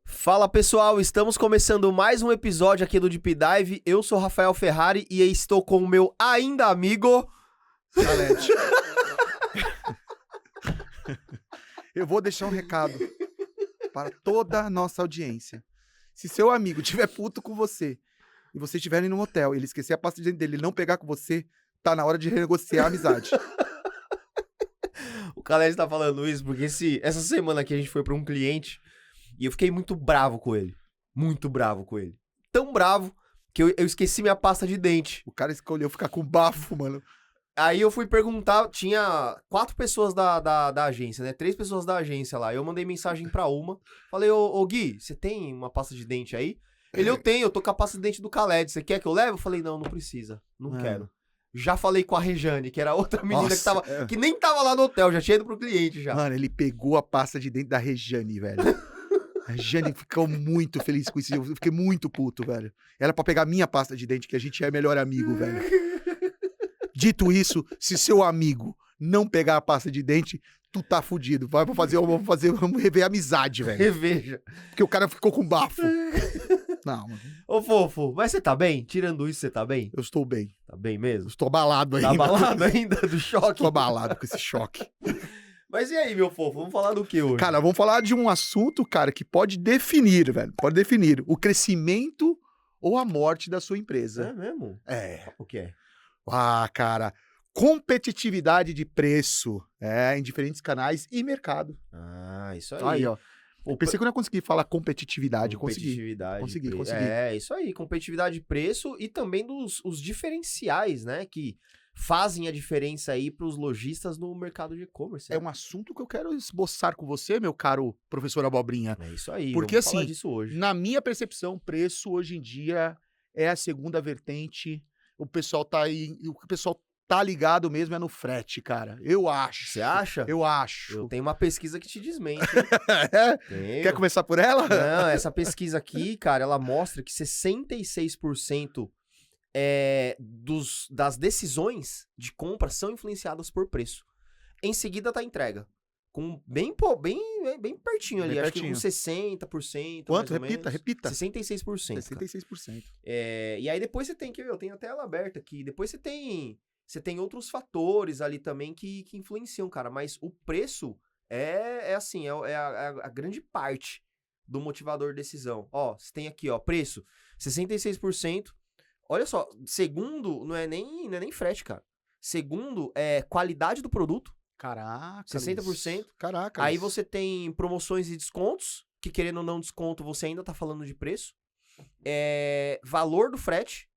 Fala pessoal, estamos começando mais um episódio aqui do Deep Dive. Eu sou Rafael Ferrari e estou com o meu ainda amigo... Salete. Eu vou deixar um recado para toda a nossa audiência. Se seu amigo estiver puto com você e você estiver no hotel e ele esquecer a pasta de dente dele e não pegar com você, tá na hora de renegociar a amizade. O Khaled tá falando isso porque essa semana aqui a gente foi pra um cliente e eu fiquei muito bravo com ele. Muito bravo com ele. Tão bravo que eu esqueci minha pasta de dente. O cara escolheu ficar com bafo, mano. Aí eu fui perguntar, tinha 4 pessoas da agência, né? 3 pessoas da agência lá. Eu mandei mensagem pra uma. Falei, ô Gui, você tem uma pasta de dente aí? Ele, eu tenho, eu tô com a pasta de dente do Khaled. Você quer que eu leve? Eu falei, não precisa. Não quero. Já falei com a Rejane, que era outra menina que nem tava lá no hotel, já tinha ido pro cliente já. Mano, ele pegou a pasta de dente da Rejane, velho. A Rejane ficou muito feliz com isso. Eu fiquei muito puto, velho. Era pra pegar minha pasta de dente, que a gente é melhor amigo, velho. Dito isso, se seu amigo não pegar a pasta de dente, tu tá fudido. Vamos rever a amizade, velho. Reveja. Porque o cara ficou com bafo. Não, mano. Ô, fofo, mas você tá bem? Tirando isso, você tá bem? Eu estou bem. Tá bem mesmo? Eu estou abalado ainda. Tá abalado ainda do choque? Estou abalado com esse choque. Mas e aí, meu fofo? Vamos falar do que hoje? Cara, vamos falar de um assunto, cara, que pode definir, velho. Pode definir o crescimento ou a morte da sua empresa. É mesmo? É. O que é? Ah, cara, competitividade de preço, em diferentes canais e mercado. Ah, isso aí. Aí, ó. Eu pensei que eu não ia conseguir falar competitividade. Consegui. É, isso aí. Competitividade de preço e também os diferenciais, né? Que fazem a diferença aí pros lojistas no mercado de e-commerce. É um assunto que eu quero esboçar com você, meu caro professor Abobrinha. É isso aí. Porque vamos falar assim, disso hoje. na minha percepção, preço hoje em dia é a segunda vertente. O pessoal tá aí, o que o pessoal tá ligado mesmo é no frete, cara. Eu acho. Você acha? Eu acho. Eu tenho uma pesquisa que te desmente. Tenho. Quer começar por ela? Não, essa pesquisa aqui, cara, ela mostra que 66% das decisões de compra são influenciadas por preço. Em seguida tá a entrega. Com bem pertinho ali, Bem acho pertinho. que com 60%. Quanto? Mais ou menos. Repita. 66%. 66%. E aí depois você tem, eu tenho até ela aberta aqui, depois você tem outros fatores ali também que influenciam, cara, mas o preço é a grande parte do motivador de decisão. Ó, você tem aqui, ó, preço, 66%. Olha só, segundo não é nem frete, cara. Segundo é qualidade do produto. Caraca. 60%. Caraca. Aí você tem promoções e descontos, que querendo ou não desconto, você ainda tá falando de preço. Valor do frete.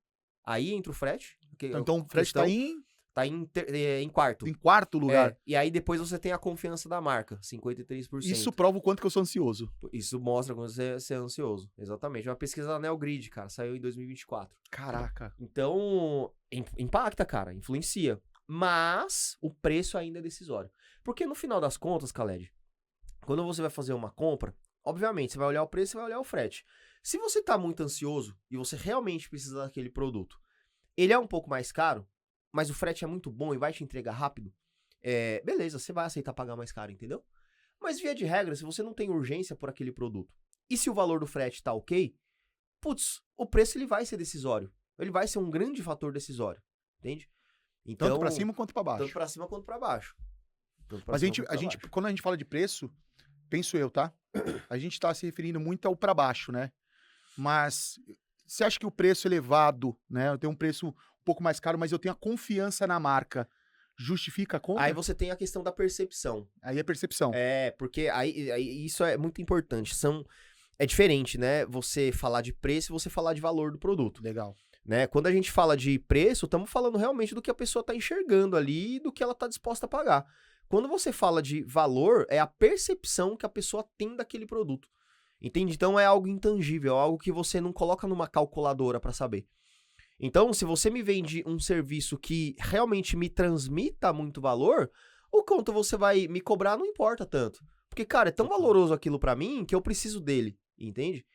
Aí entra o frete. Então o frete tá em quarto. em quarto lugar. E aí depois você tem a confiança da marca, 53%. Isso prova o quanto que eu sou ansioso. Isso mostra quando você é ansioso. Exatamente. É uma pesquisa da Neogrid, cara. Saiu em 2024. Caraca. Então, impacta, cara. Influencia. Mas o preço ainda é decisório. Porque no final das contas, Khaled, quando você vai fazer uma compra, obviamente, você vai olhar o preço e vai olhar o frete. Se você tá muito ansioso e você realmente precisa daquele produto, ele é um pouco mais caro, mas o frete é muito bom e vai te entregar rápido, beleza, você vai aceitar pagar mais caro, entendeu? Mas via de regra, se você não tem urgência por aquele produto, e se o valor do frete tá ok, putz, o preço ele vai ser decisório. Ele vai ser um grande fator decisório, entende? Então, Tanto pra cima quanto pra baixo. Tanto pra cima quanto pra baixo. Mas quando a gente fala de preço, penso eu, tá? A gente tá se referindo muito ao pra baixo, né? Mas você acha que o preço elevado, né? Eu tenho um preço um pouco mais caro, mas eu tenho a confiança na marca. Justifica a compra? Aí você tem a questão da percepção. Aí é percepção. Porque aí isso é muito importante. É diferente, né? Você falar de preço e você falar de valor do produto. Legal. Né? Quando a gente fala de preço, estamos falando realmente do que a pessoa está enxergando ali e do que ela está disposta a pagar. Quando você fala de valor, é a percepção que a pessoa tem daquele produto. Entende? Então é algo intangível, é algo que você não coloca numa calculadora para saber. Então, se você me vende um serviço que realmente me transmita muito valor, o quanto você vai me cobrar não importa tanto. Porque, cara, é tão valoroso aquilo para mim que eu preciso dele, entende?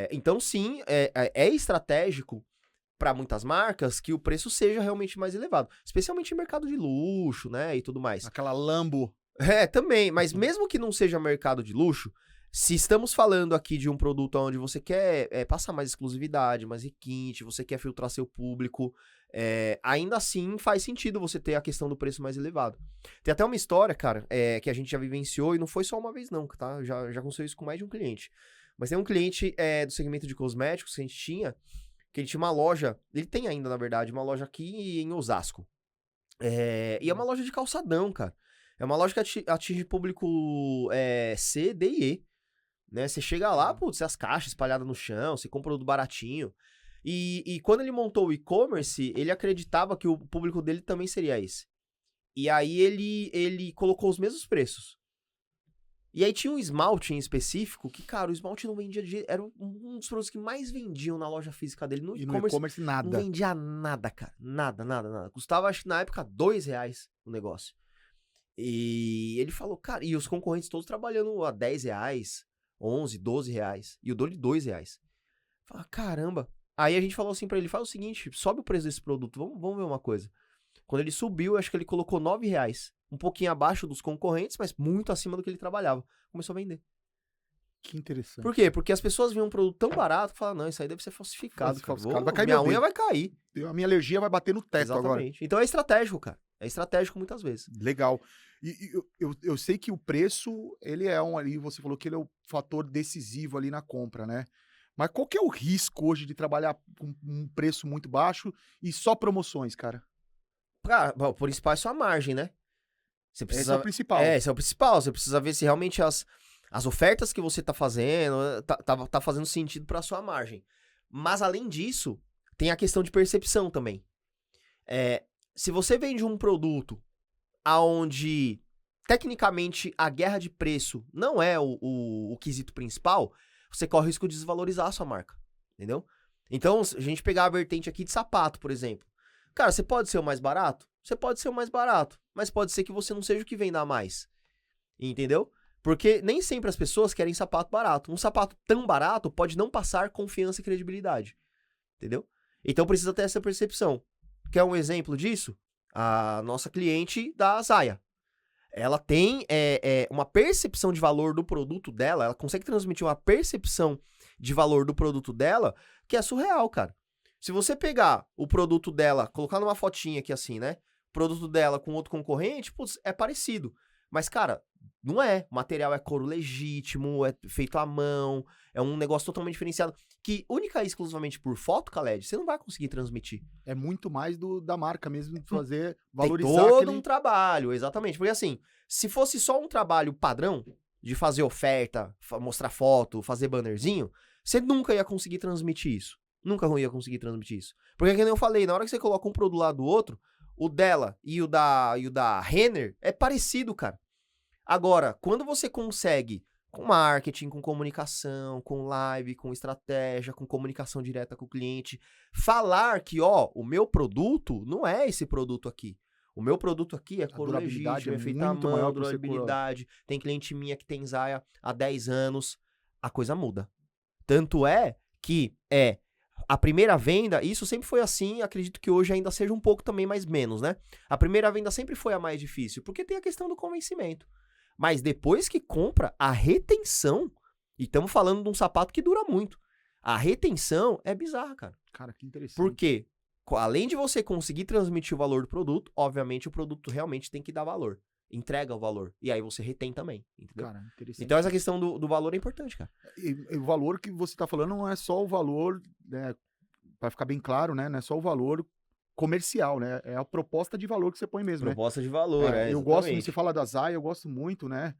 Então, sim, é estratégico para muitas marcas que o preço seja realmente mais elevado. Especialmente em mercado de luxo, né, e tudo mais. Aquela Lambo Também, mas mesmo que não seja mercado de luxo, se estamos falando aqui de um produto onde você quer passar mais exclusividade, mais requinte, você quer filtrar seu público, ainda assim faz sentido você ter a questão do preço mais elevado. Tem até uma história, cara, que a gente já vivenciou e não foi só uma vez não, tá? Já aconteceu isso com mais de um cliente. Mas tem um cliente do segmento de cosméticos que a gente tinha, que ele tinha uma loja, ele tem ainda, na verdade, uma loja aqui em Osasco. E é uma loja de calçadão, cara. É uma loja que atinge público C, D e E. Né? Você chega lá, putz, as caixas espalhadas no chão, você compra produto baratinho. E quando ele montou o e-commerce, ele acreditava que o público dele também seria esse. E aí ele colocou os mesmos preços. E aí tinha um esmalte em específico que, cara, o esmalte não vendia de jeito... Era um dos produtos que mais vendiam na loja física dele. No e-commerce nada. Não vendia nada, cara. Nada. Custava, acho que na época, R$2 o negócio. E ele falou, cara... E os concorrentes todos trabalhando a R$10, 11, 12 reais. E o dou-lhe R$2. Fala, caramba. Aí a gente falou assim pra ele, faz o seguinte, sobe o preço desse produto, vamos ver uma coisa. Quando ele subiu, acho que ele colocou R$9. Um pouquinho abaixo dos concorrentes, mas muito acima do que ele trabalhava. Começou a vender. Que interessante. Por quê? Porque as pessoas viam um produto tão barato que falavam, não, isso aí deve ser falsificado. Vai cair minha unha vai cair. A minha alergia vai bater no teto. Exatamente. Agora. Então é estratégico, cara. É estratégico muitas vezes. Legal. E eu sei que o preço, ele é ali, você falou que ele é o fator decisivo ali na compra, né? Mas qual que é o risco hoje de trabalhar com um preço muito baixo e só promoções, cara? Cara, o principal é sua margem, né? Você precisa... Esse é o principal. Esse é o principal. Você precisa ver se realmente as ofertas que você tá fazendo tá fazendo sentido pra sua margem. Mas além disso, tem a questão de percepção também. Se você vende um produto aonde tecnicamente a guerra de preço não é o quesito principal, você corre o risco de desvalorizar a sua marca, entendeu? Então, se a gente pegar a vertente aqui de sapato, por exemplo. Cara, você pode ser o mais barato? Você pode ser o mais barato, mas pode ser que você não seja o que venda mais, entendeu? Porque nem sempre as pessoas querem sapato barato. Um sapato tão barato pode não passar confiança e credibilidade, entendeu? Então precisa ter essa percepção. Quer um exemplo disso? A nossa cliente da Zaya. Ela tem uma percepção de valor do produto dela, ela consegue transmitir uma percepção de valor do produto dela que é surreal, cara. Se você pegar o produto dela, colocar numa fotinha aqui assim, né? O produto dela com outro concorrente, putz, é parecido. Mas, cara, não é. O material é couro legítimo, é feito à mão, é um negócio totalmente diferenciado. Que única e exclusivamente por foto, Khaled, você não vai conseguir transmitir. É muito mais da marca mesmo, de fazer, valorizar tem todo um trabalho, exatamente. Porque assim, se fosse só um trabalho padrão, de fazer oferta, mostrar foto, fazer bannerzinho, você nunca ia conseguir transmitir isso. Nunca ia conseguir transmitir isso. Porque, como eu falei, na hora que você coloca um produto do lado do outro, o dela e o da Renner é parecido, cara. Agora, quando você consegue, com marketing, com comunicação, com live, com estratégia, com comunicação direta com o cliente, falar que, ó, o meu produto não é esse produto aqui. O meu produto aqui é couro legítimo, é feito à mão, durabilidade. Tem cliente minha que tem Zaya há 10 anos. A coisa muda. Tanto é que a primeira venda, isso sempre foi assim, acredito que hoje ainda seja um pouco também mais menos, né? A primeira venda sempre foi a mais difícil, porque tem a questão do convencimento. Mas depois que compra, a retenção, e estamos falando de um sapato que dura muito, a retenção é bizarra, cara. Cara, que interessante. Por quê? Além de você conseguir transmitir o valor do produto, obviamente o produto realmente tem que dar valor. Entrega o valor. E aí você retém também, entendeu? Cara, interessante. Então essa questão do valor é importante, cara. E o valor que você tá falando não é só o valor, né, pra ficar bem claro, né, não é só o valor comercial, né, é a proposta de valor que você põe mesmo, proposta de valor, eu gosto, você fala da Zaya, eu gosto muito, né,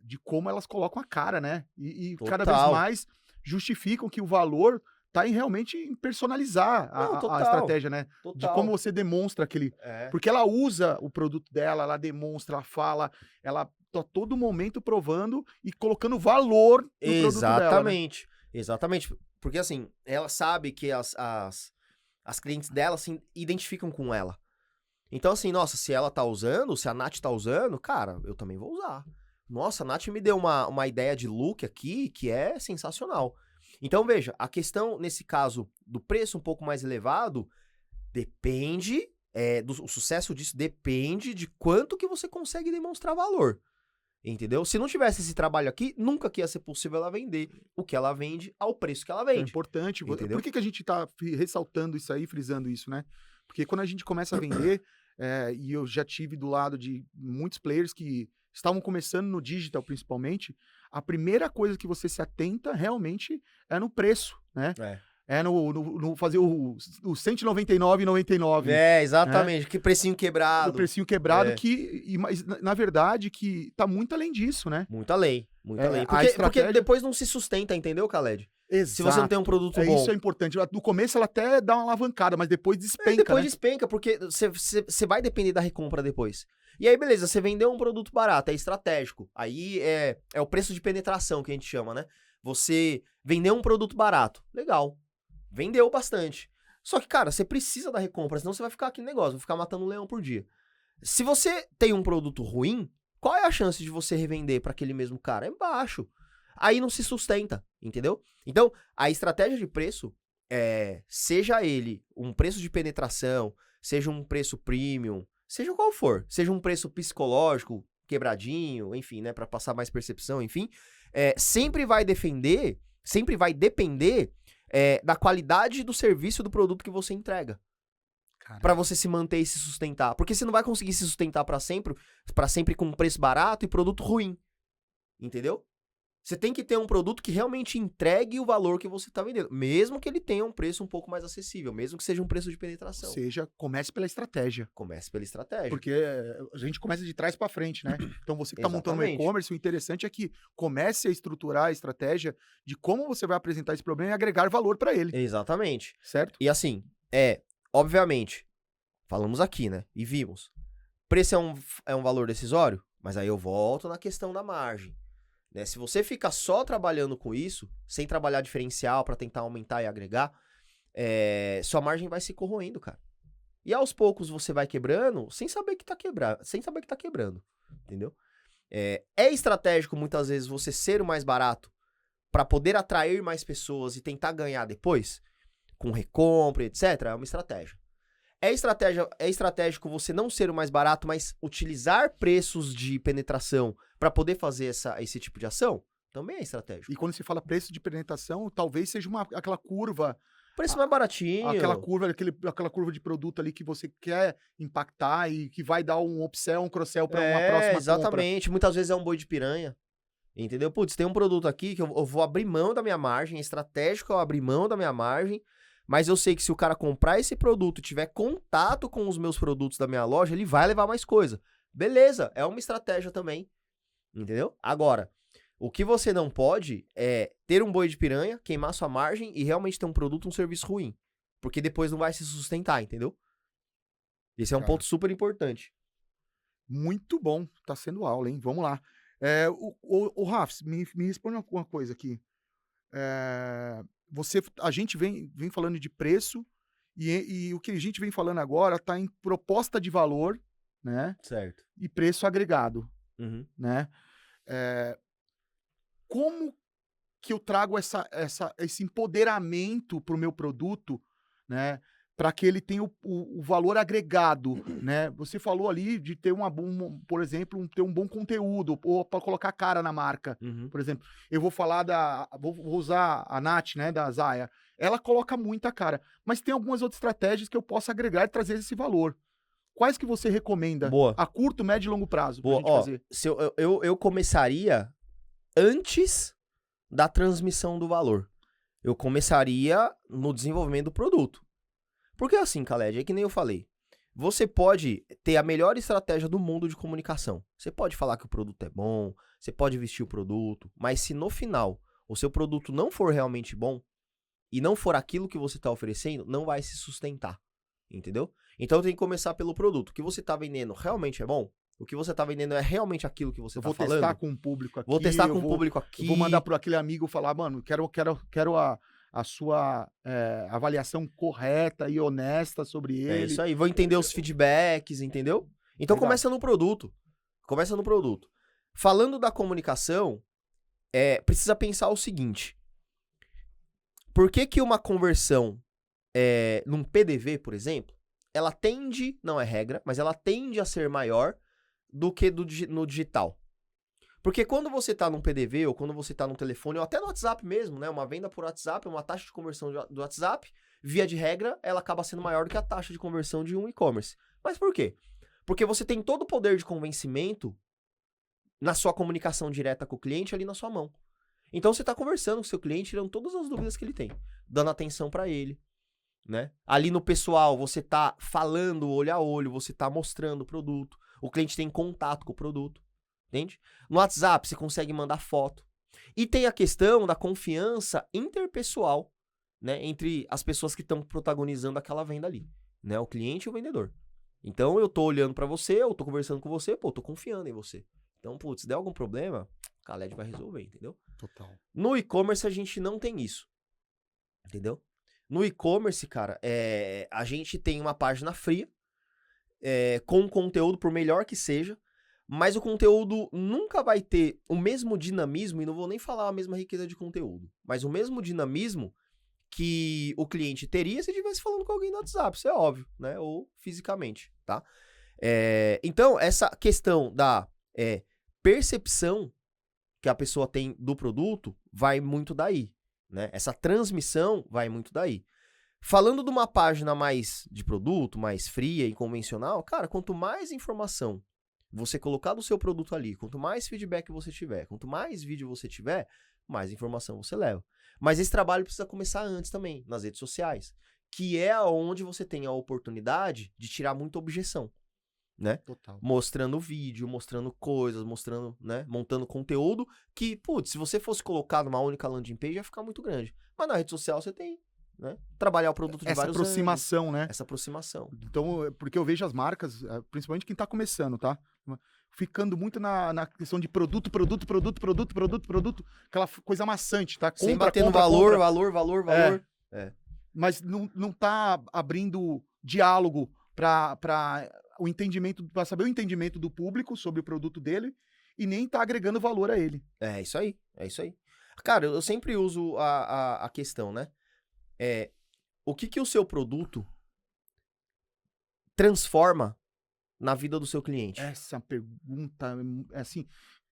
de como elas colocam a cara, né, e cada vez mais justificam que o valor tá realmente em personalizar a estratégia, né? Total. De como você demonstra aquele... Porque ela usa o produto dela, ela demonstra, ela fala, ela tá todo momento provando e colocando valor no produto dela, né? Exatamente. Porque assim, ela sabe que as clientes dela se identificam com ela. Então assim, nossa, se ela tá usando, se a Nath tá usando, cara, eu também vou usar. Nossa, a Nath me deu uma ideia de look aqui que é sensacional. Então, veja, a questão, nesse caso, do preço um pouco mais elevado, depende o sucesso disso depende de quanto que você consegue demonstrar valor. Entendeu? Se não tivesse esse trabalho aqui, nunca que ia ser possível ela vender o que ela vende ao preço que ela É vende. importante. Entendeu? Por que a gente tá ressaltando isso aí, frisando isso, né? Porque quando a gente começa a vender, e eu já tive do lado de muitos players que estavam começando no digital, principalmente, a primeira coisa que você se atenta realmente é no preço, né? É no fazer o R$199,99. Exatamente. Que precinho quebrado. O precinho quebrado mas, na verdade, que tá muito além disso, né? Muita lei. A Porque estratégia... depois não se sustenta, entendeu, Khaled? Exato. Se você não tem um produto bom. Isso é importante. No começo ela até dá uma alavancada, mas depois despenca, depois né? despenca, porque você vai depender da recompra depois. E aí, beleza, você vendeu um produto barato, é estratégico. Aí é o preço de penetração que a gente chama, né? Você vendeu um produto barato. Legal. Vendeu bastante. Só que, cara, você precisa da recompra, senão você vai ficar aqui no negócio, vai ficar matando um leão por dia. Se você tem um produto ruim, qual é a chance de você revender para aquele mesmo cara? É baixo. Aí não se sustenta, entendeu? Então, a estratégia de preço, seja ele um preço de penetração, seja um preço premium, seja qual for, seja um preço psicológico, quebradinho, enfim, né, para passar mais percepção, enfim, sempre vai depender da qualidade do serviço do produto que você entrega. Pra você se manter e se sustentar. Porque você não vai conseguir se sustentar pra sempre com um preço barato e produto ruim. Entendeu? Você tem que ter um produto que realmente entregue o valor que você tá vendendo. Mesmo que ele tenha um preço um pouco mais acessível. Mesmo que seja um preço de penetração. Ou seja, comece pela estratégia. Comece pela estratégia. Porque a gente começa de trás pra frente, né? Então você que tá montando um e-commerce, o interessante é que comece a estruturar a estratégia de como você vai apresentar esse problema e agregar valor pra ele. Exatamente. Certo? E assim, obviamente, falamos aqui, né? E vimos. Preço é um valor decisório? Mas aí eu volto na questão da margem. Né? Se você fica só trabalhando com isso, sem trabalhar diferencial para tentar aumentar e agregar, sua margem vai se corroendo, cara. E aos poucos você vai quebrando sem saber que tá quebrando, entendeu? É estratégico muitas vezes você ser o mais barato para poder atrair mais pessoas e tentar ganhar depois, com recompra, etc. É uma estratégia. É estratégico você não ser o mais barato, mas utilizar preços de penetração para poder fazer esse tipo de ação? Também é estratégico. E quando se fala preço de penetração, talvez seja aquela curva... Preço mais baratinho. Aquela curva de produto ali que você quer impactar e que vai dar um upsell, um cross-sell para uma próxima exatamente. Compra. Muitas vezes é um boi de piranha. Entendeu? Putz, tem um produto aqui que eu vou abrir mão da minha margem, é estratégico eu abrir mão da minha margem, mas eu sei que se o cara comprar esse produto e tiver contato com os meus produtos da minha loja, ele vai levar mais coisa. Beleza, é uma estratégia também. Entendeu? Agora, o que você não pode é ter um boi de piranha, queimar sua margem e realmente ter um produto, um serviço ruim. Porque depois não vai se sustentar, entendeu? Esse é um ponto super importante. Muito bom. Tá sendo aula, hein? Vamos lá. O Rafs, me responde uma coisa aqui. A gente vem falando de preço e o que a gente vem falando agora tá em proposta de valor, né? Certo. E preço agregado, né? Como que eu trago esse empoderamento para o meu produto, né? Para que ele tenha o valor agregado, né? Você falou ali de ter por exemplo, ter um bom conteúdo, ou para colocar cara na marca. Por exemplo, eu vou falar vou usar a Nath, né, da Zaya. Ela coloca muita cara, mas tem algumas outras estratégias que eu posso agregar e trazer esse valor. Quais que você recomenda? Boa. A curto, médio e longo prazo pra gente fazer? Eu começaria antes da transmissão do valor. Eu começaria no desenvolvimento do produto. Porque assim, Khaled, é que nem eu falei. Você pode ter a melhor estratégia do mundo de comunicação. Você pode falar que o produto é bom, você pode vestir o produto, mas se no final o seu produto não for realmente bom e não for aquilo que você está oferecendo, não vai se sustentar. Entendeu? Então tem que começar pelo produto. O que você está vendendo realmente é bom? O que você está vendendo é realmente aquilo que você está falando? Vou testar com um público aqui. Vou testar com um público aqui. Vou mandar para aquele amigo falar, mano, quero a sua avaliação correta e honesta sobre ele. É isso aí. Vou entender os feedbacks, entendeu? Então Legal. começa no produto. Começa no produto. Falando da comunicação, precisa pensar o seguinte. Por que uma conversão num PDV, por exemplo, ela tende, não é regra, mas ela tende a ser maior do que no digital. Porque quando você tá num PDV, ou quando você tá num telefone, ou até no WhatsApp mesmo, né? Uma venda por WhatsApp, uma taxa de conversão do WhatsApp, via de regra, ela acaba sendo maior do que a taxa de conversão de um e-commerce. Mas por quê? Porque você tem todo o poder de convencimento na sua comunicação direta com o cliente ali na sua mão. Então você tá conversando com o seu cliente, tirando todas as dúvidas que ele tem, dando atenção pra ele, né? Ali no pessoal, você tá falando olho a olho, você tá mostrando o produto, o cliente tem contato com o produto. Entende? No WhatsApp, você consegue mandar foto. E tem a questão da confiança interpessoal, né? Entre as pessoas que estão protagonizando aquela venda ali, né? O cliente e o vendedor. Então, eu tô olhando pra você, eu tô conversando com você, pô, tô confiando em você. Então, putz, se der algum problema, a Khaled vai resolver, entendeu? Total. No e-commerce, a gente não tem isso. Entendeu? No e-commerce, cara, a gente tem uma página fria, com conteúdo, por melhor que seja, mas o conteúdo nunca vai ter o mesmo dinamismo, e não vou nem falar a mesma riqueza de conteúdo, mas o mesmo dinamismo que o cliente teria se estivesse falando com alguém no WhatsApp, isso é óbvio, né? Ou fisicamente, tá? Então, essa questão da percepção que a pessoa tem do produto vai muito daí, né? Essa transmissão vai muito daí. Falando de uma página mais de produto, mais fria e convencional, cara, quanto mais informação você colocar do seu produto ali, quanto mais feedback você tiver, quanto mais vídeo você tiver, mais informação você leva. Mas esse trabalho precisa começar antes também, nas redes sociais, que é onde você tem a oportunidade de tirar muita objeção, né? Total. Mostrando vídeo, mostrando coisas, mostrando, né? Montando conteúdo que, putz, se você fosse colocar numa única landing page, ia ficar muito grande. Mas na rede social você tem, né? Trabalhar o produto de Essa vários aproximação, ângulos, né? essa aproximação. Então, porque eu vejo as marcas, principalmente quem tá começando, tá? Ficando muito na questão de produto, aquela coisa maçante, tá? Sem bater no valor. Mas não tá abrindo diálogo para o entendimento, para saber o entendimento do público sobre o produto dele e nem tá agregando valor a ele. É isso aí. Cara, eu sempre uso a questão, né? O que o seu produto transforma na vida do seu cliente? Essa pergunta, assim,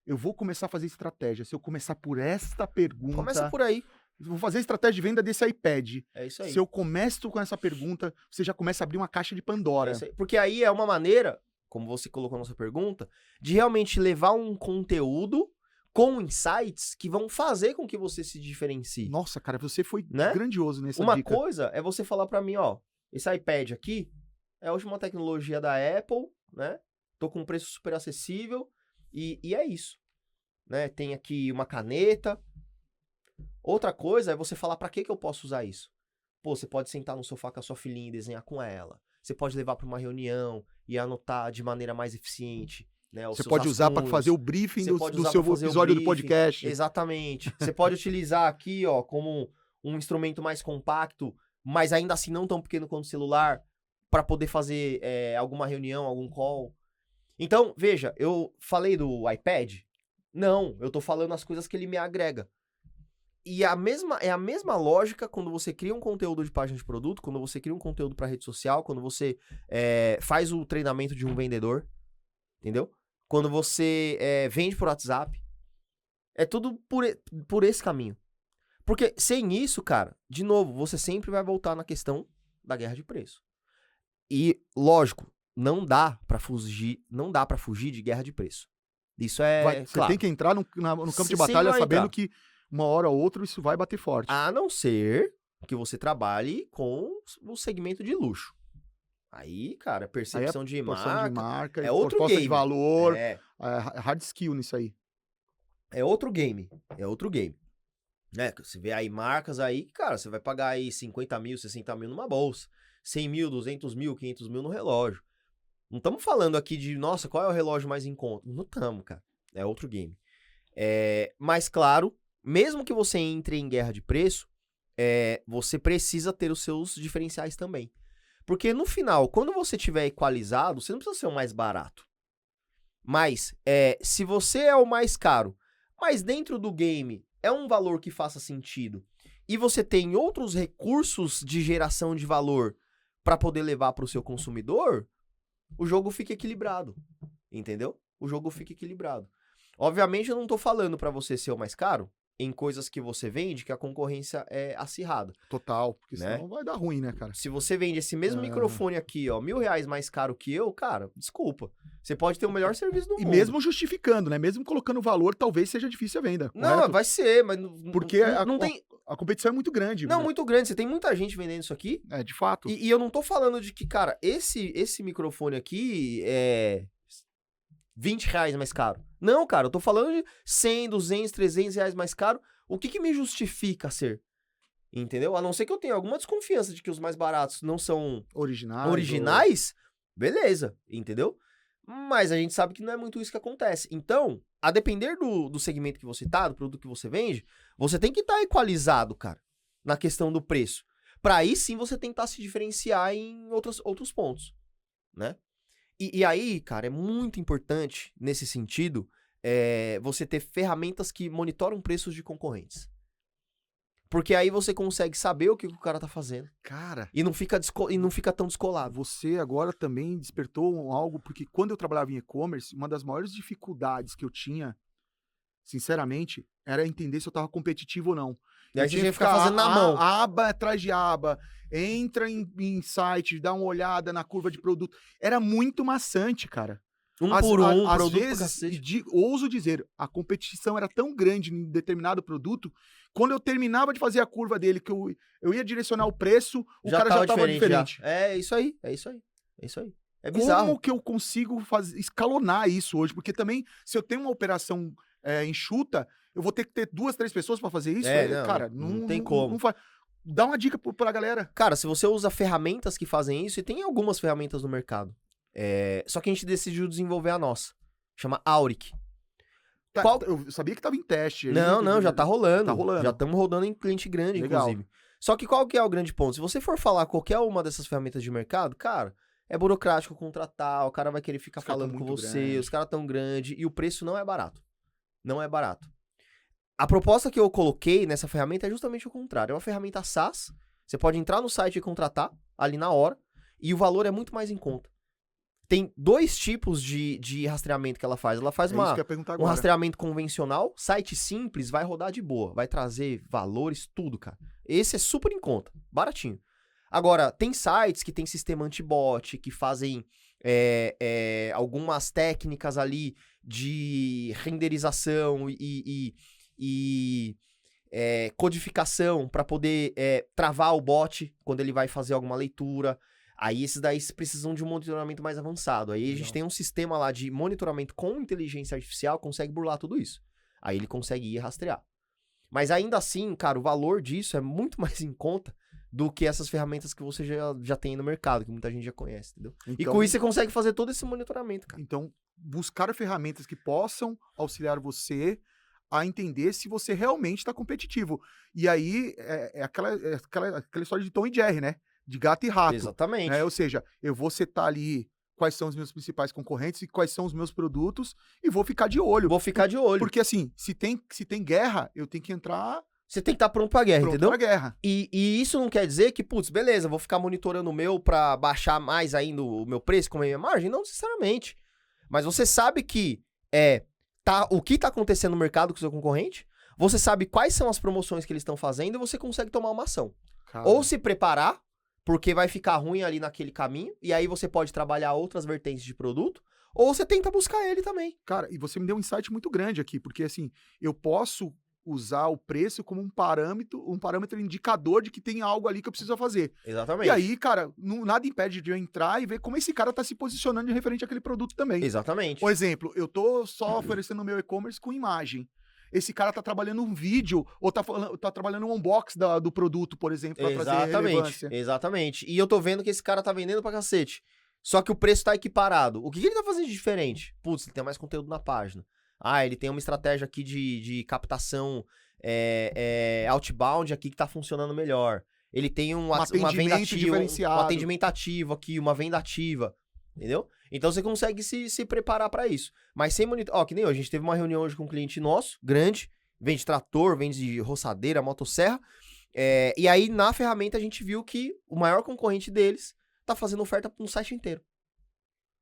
eu vou começar a fazer estratégia. Se eu começar por esta pergunta... Começa por aí. Vou fazer estratégia de venda desse iPad. É isso aí. Se eu começo com essa pergunta, você já começa a abrir uma caixa de Pandora. Porque aí é uma maneira, como você colocou na sua pergunta, de realmente levar um conteúdo com insights que vão fazer com que você se diferencie. Nossa, cara, você foi né? grandioso nessa Uma dica. coisa é você falar pra mim, ó, esse iPad aqui é a última tecnologia da Apple, né? Tô com um preço super acessível e é isso, né? Tem aqui uma caneta. Outra coisa é você falar pra que eu posso usar isso. Pô, você pode sentar no sofá com a sua filhinha e desenhar com ela. Você pode levar pra uma reunião e anotar de maneira mais eficiente. Né, você pode usar para fazer o briefing do seu episódio do podcast. Exatamente. Você pode utilizar aqui, ó, como um instrumento mais compacto, mas ainda assim não tão pequeno quanto o celular, para poder fazer alguma reunião, algum call. Então, veja, eu falei do iPad? Não, eu tô falando as coisas que ele me agrega. E é a mesma lógica quando você cria um conteúdo de página de produto, quando você cria um conteúdo para rede social, quando você faz o treinamento de um vendedor, entendeu? Quando você vende por WhatsApp. É tudo por esse caminho. Porque sem isso, cara, de novo, você sempre vai voltar na questão da guerra de preço. E, lógico, não dá pra fugir de guerra de preço. Isso é Você tem que entrar no campo de batalha sabendo que uma hora ou outra isso vai bater forte. A não ser que você trabalhe com o segmento de luxo. Aí, cara, percepção de marca, é outro game. De valor, hard skill nisso aí. É outro game. Né? Você vê aí marcas aí, cara, você vai pagar aí 50 mil, 60 mil numa bolsa, 100 mil, 200 mil, 500 mil no relógio. Não estamos falando aqui de, nossa, qual é o relógio mais em conta? Não estamos, cara. É outro game. Mas, claro, mesmo que você entre em guerra de preço, você precisa ter os seus diferenciais também. Porque no final, quando você tiver equalizado, você não precisa ser o mais barato. Mas, se você é o mais caro, mas dentro do game é um valor que faça sentido, e você tem outros recursos de geração de valor pra poder levar pro seu consumidor, o jogo fica equilibrado, entendeu? O jogo fica equilibrado. Obviamente eu não tô falando pra você ser o mais caro em coisas que você vende, que a concorrência é acirrada. Total, porque Né? senão vai dar ruim, né, cara? Se você vende esse mesmo microfone aqui, ó, R$1.000 mais caro que eu, cara, desculpa. Você pode ter o melhor serviço do E mundo. mesmo justificando, né? Mesmo colocando valor, talvez seja difícil a venda. Não, correto? vai ser, mas Porque não tem... a competição é muito grande. Não, né? muito grande. Você tem muita gente vendendo isso aqui. É, de fato. E eu não tô falando de que, cara, esse microfone aqui é R$20 mais caro. Não, cara, eu tô falando de 100, 200, 300 reais mais caro. O que me justifica ser? Entendeu? A não ser que eu tenha alguma desconfiança de que os mais baratos não são originais, beleza, entendeu? Mas a gente sabe que não é muito isso que acontece. Então, a depender do segmento que você tá, do produto que você vende, você tem que estar equalizado, cara, na questão do preço. Pra aí sim você tentar se diferenciar em outros pontos, né? E aí, cara, é muito importante, nesse sentido, você ter ferramentas que monitoram preços de concorrentes. Porque aí você consegue saber o que o cara tá fazendo. Cara, E não fica tão descolado. você agora também despertou algo, porque quando eu trabalhava em e-commerce, uma das maiores dificuldades que eu tinha, sinceramente, era entender se eu tava competitivo ou não. E aí Eu você tinha tinha que que ficar fazendo na mão. Aba atrás de aba, entra em site, dá uma olhada na curva de produto. Era muito maçante, cara. Um por um, às produto por vezes, cacete. ouso dizer, a competição era tão grande em determinado produto, quando eu terminava de fazer a curva dele, que eu ia direcionar o preço, o cara já tava diferente. Já. É isso aí. É bizarro. Como que eu consigo escalonar isso hoje? Porque também, se eu tenho uma operação enxuta, eu vou ter que ter 2, 3 pessoas pra fazer isso? Cara, não tem como. Dá uma dica pra galera. Cara, se você usa ferramentas que fazem isso, e tem algumas ferramentas no mercado. Só que a gente decidiu desenvolver a nossa. Chama Auric. Eu sabia que tava em teste. Não, já tá rolando. Tá rolando. Já estamos rodando em cliente grande, Legal. inclusive. Só que qual que é o grande ponto? Se você for falar qualquer uma dessas ferramentas de mercado, cara, é burocrático contratar, o cara vai querer ficar Os caras falando tão com muito você, grande. os caras tão grandes, e o preço não é barato. Não é barato. A proposta que eu coloquei nessa ferramenta é justamente o contrário. É uma ferramenta SaaS, você pode entrar no site e contratar ali na hora, e o valor é muito mais em conta. Tem 2 tipos de rastreamento que ela faz. Ela faz Isso que eu ia perguntar um agora. rastreamento convencional, site simples, vai rodar de boa, vai trazer valores, tudo, cara. Esse é super em conta, baratinho. Agora, tem sites que tem sistema anti-bot, que fazem algumas técnicas ali de renderização e codificação para poder travar o bot quando ele vai fazer alguma leitura. Aí esses daí precisam de um monitoramento mais avançado. Aí a gente tem um sistema lá de monitoramento com inteligência artificial, consegue burlar tudo isso. Aí ele consegue ir rastrear. Mas ainda assim, cara, o valor disso é muito mais em conta do que essas ferramentas que você já tem no mercado, que muita gente já conhece, entendeu? E Então, com isso você consegue fazer todo esse monitoramento, cara. Então, buscar ferramentas que possam auxiliar você a entender se você realmente está competitivo. E aí, aquela história de Tom e Jerry, né? De gato e rato. Exatamente. Ou seja, eu vou setar ali quais são os meus principais concorrentes e quais são os meus produtos e vou ficar de olho. Vou ficar de olho. Porque assim, se tem guerra, eu tenho que entrar Você tem que estar pronto pra guerra, pronto entendeu? pra guerra. E isso não quer dizer que, putz, beleza, vou ficar monitorando o meu pra baixar mais ainda o meu preço com a minha margem? Não necessariamente. Mas você sabe que o que tá acontecendo no mercado com o seu concorrente, você sabe quais são as promoções que eles estão fazendo e você consegue tomar uma ação. Cara, Ou se preparar, porque vai ficar ruim ali naquele caminho, e aí você pode trabalhar outras vertentes de produto, ou você tenta buscar ele também. cara, e você me deu um insight muito grande aqui, porque assim, eu posso usar o preço como um parâmetro indicador de que tem algo ali que eu preciso fazer. Exatamente. E aí, cara, nada impede de eu entrar e ver como esse cara tá se posicionando de referente àquele produto também. Exatamente. Por exemplo, eu tô só oferecendo o meu e-commerce com imagem. Esse cara tá trabalhando um vídeo ou tá trabalhando um unbox do produto, por exemplo, pra trazer relevância. Exatamente. E eu tô vendo que esse cara tá vendendo pra cacete. Só que o preço tá equiparado. O que ele tá fazendo de diferente? Putz, ele tem mais conteúdo na página. Ele tem uma estratégia aqui de captação outbound aqui que tá funcionando melhor. Ele tem uma venda ativa, diferenciado. um atendimento ativo aqui, uma venda ativa. Entendeu? Então você consegue se preparar pra isso. Mas sem monitor. Que nem hoje, a gente teve uma reunião hoje com um cliente nosso, grande, vende trator, vende roçadeira, motosserra. E aí na ferramenta a gente viu que o maior concorrente deles tá fazendo oferta no site inteiro.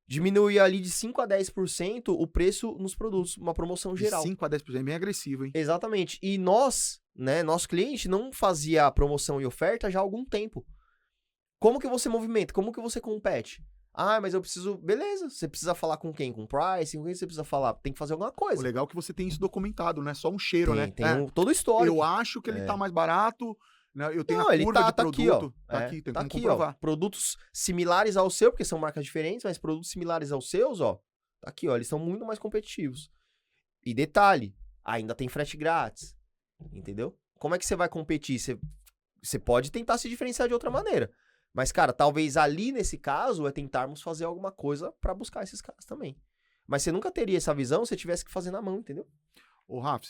Diminuir ali de 5 a 10% o preço nos produtos, uma promoção geral. De 5 a 10%, é bem agressivo, hein? Exatamente. E nós, né, nosso cliente não fazia a promoção e oferta já há algum tempo. Como que você movimenta? Como que você compete? Ah, mas eu preciso... Beleza, você precisa falar com quem? Com pricing? Com quem você precisa falar? Tem que fazer alguma O coisa. legal é que você tem isso documentado, não é só um cheiro, né? Tem todo o histórico. Eu acho que ele tá mais barato, né? Eu tenho Não, a ele curva de tá aqui, ó. produto. Tá aqui, tem tá como aqui, comprovar. ó. Produtos similares ao seu, porque são marcas diferentes, mas produtos similares aos seus, ó. Tá aqui, ó. Eles são muito mais competitivos. E detalhe, ainda tem frete grátis. Entendeu? Como é que você vai competir? Você pode tentar se diferenciar de outra maneira. Mas, cara, talvez ali, nesse caso, é tentarmos fazer alguma coisa pra buscar esses caras também. Mas você nunca teria essa visão se você tivesse que fazer na mão, entendeu? Ô, Rafa,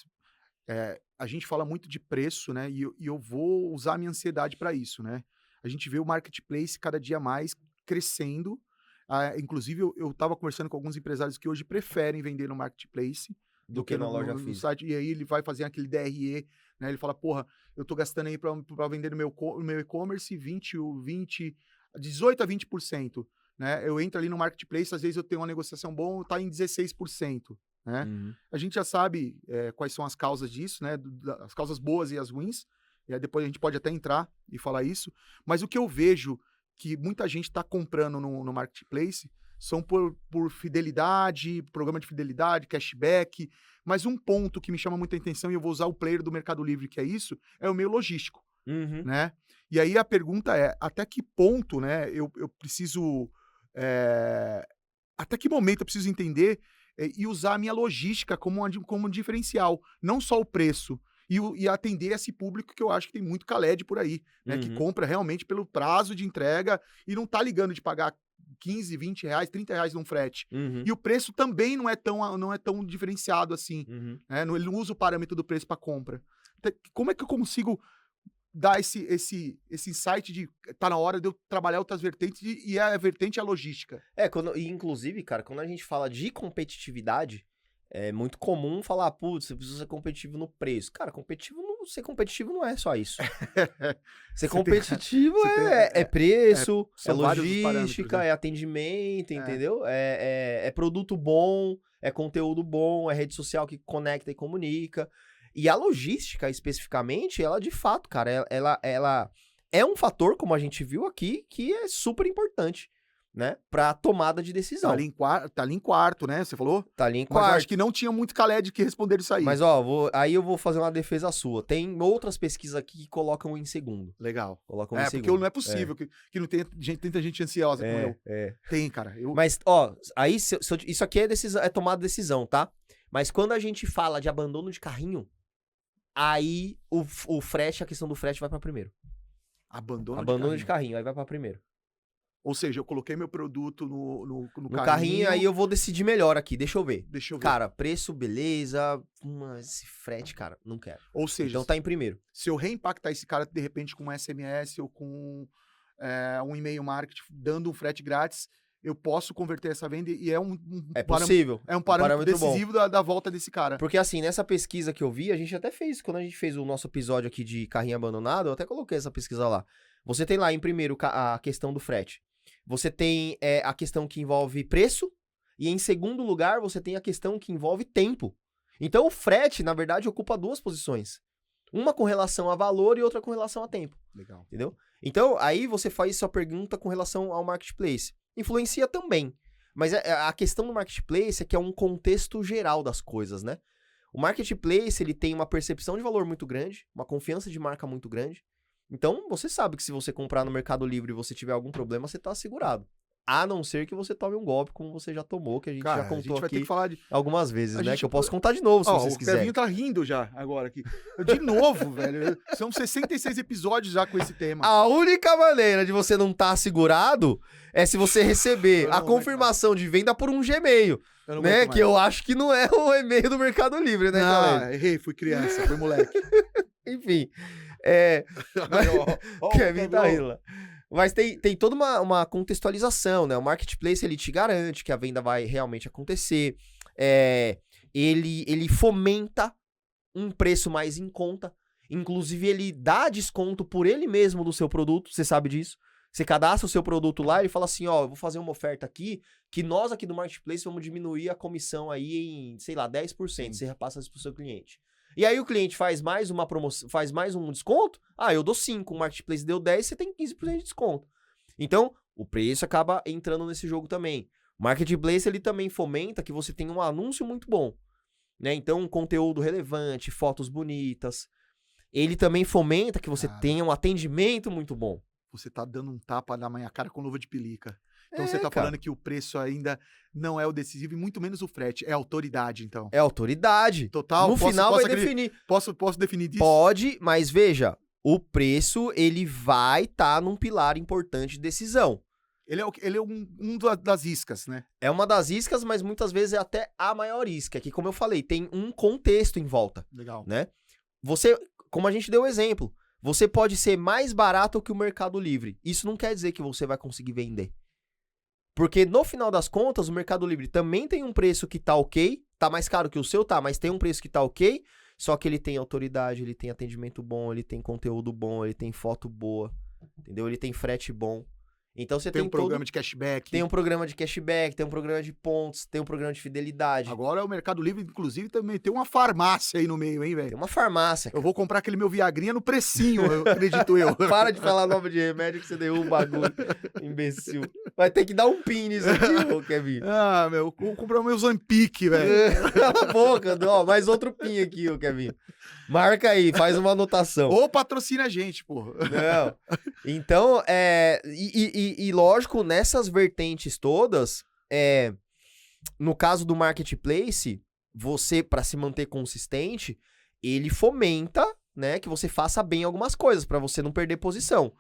a gente fala muito de preço, né? E eu vou usar a minha ansiedade para isso, né? A gente vê o marketplace cada dia mais crescendo. Inclusive, eu estava conversando com alguns empresários que hoje preferem vender no marketplace do que na loja no física. site. E aí ele vai fazer aquele DRE, né? Ele fala, porra, eu tô gastando aí para vender no meu e-commerce 18 a 20%. Né? Eu entro ali no marketplace, às vezes eu tenho uma negociação boa, tá em 16%. Né? A gente já sabe quais são as causas disso, né? As causas boas e as ruins. E aí depois a gente pode até entrar e falar isso. Mas o que eu vejo que muita gente está comprando no marketplace são por fidelidade, programa de fidelidade, cashback. Mas um ponto que me chama muita atenção, e eu vou usar o player do Mercado Livre, que é isso, é o meio logístico. Né? E aí a pergunta é, até que ponto, né, eu preciso... até que momento eu preciso entender e usar a minha logística como um diferencial, não só o preço, e atender esse público que eu acho que tem muito Khaled por aí, né, que compra realmente pelo prazo de entrega e não tá ligando de pagar 15, 20 reais, 30 reais num frete. E o preço também não é tão diferenciado assim. Né? Ele não usa o parâmetro do preço para compra. Então, como é que eu consigo dar esse insight de tá na hora de eu trabalhar outras vertentes e a vertente é a logística? Inclusive, cara, quando a gente fala de competitividade, é muito comum falar, putz, você precisa ser competitivo no preço. Cara, ser competitivo não é só isso. Ser competitivo é preço, é logística, é atendimento, entendeu? É produto bom, é conteúdo bom, é rede social que conecta e comunica. E a logística, especificamente, ela de fato, cara, ela é um fator, como a gente viu aqui, que é super importante, né? Pra tomada de decisão. Tá ali em quarto, né? Você falou? Tá ali em quarto. Mas eu acho que não tinha muito Khaled que responderam isso aí. Mas, ó, aí eu vou fazer uma defesa sua. Tem outras pesquisas aqui que colocam em segundo. Legal. Colocam em segundo. Porque não é possível que não tenha tanta gente ansiosa como eu. Tem, cara. Mas, ó, aí isso aqui é tomada de decisão, tá? Mas quando a gente fala de abandono de carrinho, aí o frete, a questão do frete vai pra primeiro. Abandono de carrinho, aí vai pra primeiro. Ou seja, eu coloquei meu produto no carrinho, aí eu vou decidir melhor aqui, deixa eu ver. Deixa eu ver. Cara, preço, beleza, mas esse frete, cara, não quero. Ou seja, então tá em primeiro. Se eu reimpactar esse cara, de repente, com um SMS ou com um e-mail marketing, dando um frete grátis, eu posso converter essa venda e é possível. É um parâmetro decisivo da volta desse cara. Porque assim, nessa pesquisa que eu vi, a gente até fez, quando a gente fez o nosso episódio aqui de carrinho abandonado, eu até coloquei essa pesquisa lá. Você tem lá, em primeiro, a questão do frete. Você tem a questão que envolve preço, e em segundo lugar, você tem a questão que envolve tempo. Então, o frete, na verdade, ocupa duas posições. Uma com relação a valor e outra com relação a tempo. Legal. Entendeu? Então, aí você faz sua pergunta com relação ao marketplace. Influencia também. Mas a questão do marketplace é que é um contexto geral das coisas, né? O marketplace, ele tem uma percepção de valor muito grande, uma confiança de marca muito grande. Então, você sabe que se você comprar no Mercado Livre e você tiver algum problema, você tá assegurado. A não ser que você tome um golpe, como você já tomou, que a gente já contou a gente vai aqui ter que falar algumas vezes, né? Que eu posso contar de novo, se vocês quiserem. O Kevinho tá rindo já, agora aqui. De novo, velho. São 66 episódios já com esse tema. A única maneira de você não estar segurado é se você receber a confirmação de venda por um Gmail, né? Que eu acho que não é o e-mail do Mercado Livre, né, galera? Errei, fui criança, fui moleque. Enfim, Kevin tá rindo lá. Mas tem toda uma contextualização, né? O marketplace, ele te garante que a venda vai realmente acontecer. Ele fomenta um preço mais em conta. Inclusive, ele dá desconto por ele mesmo do seu produto. Você sabe disso. Você cadastra o seu produto lá e fala assim, ó, eu vou fazer uma oferta aqui, que nós aqui do Marketplace vamos diminuir a comissão aí em, sei lá, 10%. Você repassa isso pro seu cliente. E aí o cliente faz mais uma promoção, faz mais um desconto, eu dou 5, o Marketplace deu 10, você tem 15% de desconto. Então, o preço acaba entrando nesse jogo também. O Marketplace, ele também fomenta que você tenha um anúncio muito bom, né? Então, um conteúdo relevante, fotos bonitas. Ele também fomenta que você tenha um atendimento muito bom. Você tá dando um tapa na minha cara com luva de pelica. Então você tá cara. falando que o preço ainda não é o decisivo e muito menos o frete. É autoridade, então. É autoridade. Total. No final vai definir. Posso definir disso? Pode, mas veja, o preço, ele vai estar num pilar importante de decisão. Ele é um das iscas, né? É uma das iscas, mas muitas vezes é até a maior isca, que como eu falei, tem um contexto em volta. Legal. Né? Você, como a gente deu o exemplo, você pode ser mais barato que o Mercado Livre. Isso não quer dizer que você vai conseguir vender. Porque no final das contas, o Mercado Livre também tem um preço que tá ok, tá mais caro que o seu, tá, mas tem um preço que tá ok, só que ele tem autoridade, ele tem atendimento bom, ele tem conteúdo bom, ele tem foto boa, entendeu? Ele tem frete bom. Então você tem um programa de cashback. Tem um programa de cashback, tem um programa de pontos, tem um programa de fidelidade. Agora o Mercado Livre, inclusive, também tem uma farmácia aí no meio, hein, velho? Tem uma farmácia. Eu vou comprar aquele meu Viagrinha no precinho, acredito eu. Para de falar nome de remédio que você derruba o bagulho, imbecil. Vai ter que dar um pin nisso aqui, ô Kevin. Eu vou comprar o meu Zampique, velho. Cala a boca, ó, mais outro pin aqui, ô Kevin. Marca aí, faz uma anotação. Ou patrocina a gente, porra. Não. Então, e lógico, nessas vertentes todas, no caso do Marketplace, você, para se manter consistente, ele fomenta, né, que você faça bem algumas coisas, para você não perder posição.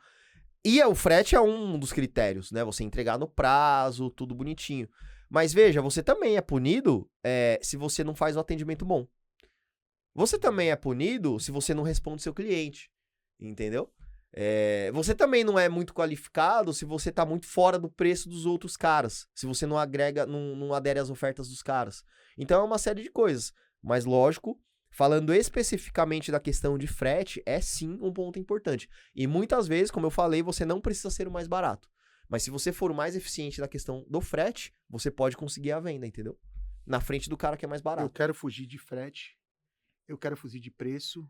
E o frete é um dos critérios, né, você entregar no prazo, tudo bonitinho. Mas veja, você também é punido se você não faz um atendimento bom. Você também é punido se você não responde seu cliente, entendeu? Você também não é muito qualificado se você tá muito fora do preço dos outros caras, se você não agrega, não adere às ofertas dos caras. Então é uma série de coisas, mas lógico, falando especificamente da questão de frete, é sim um ponto importante. E muitas vezes, como eu falei, você não precisa ser o mais barato, mas se você for o mais eficiente na questão do frete, você pode conseguir a venda, entendeu? Na frente do cara que é mais barato. Eu quero fugir de frete, eu quero fugir de preço,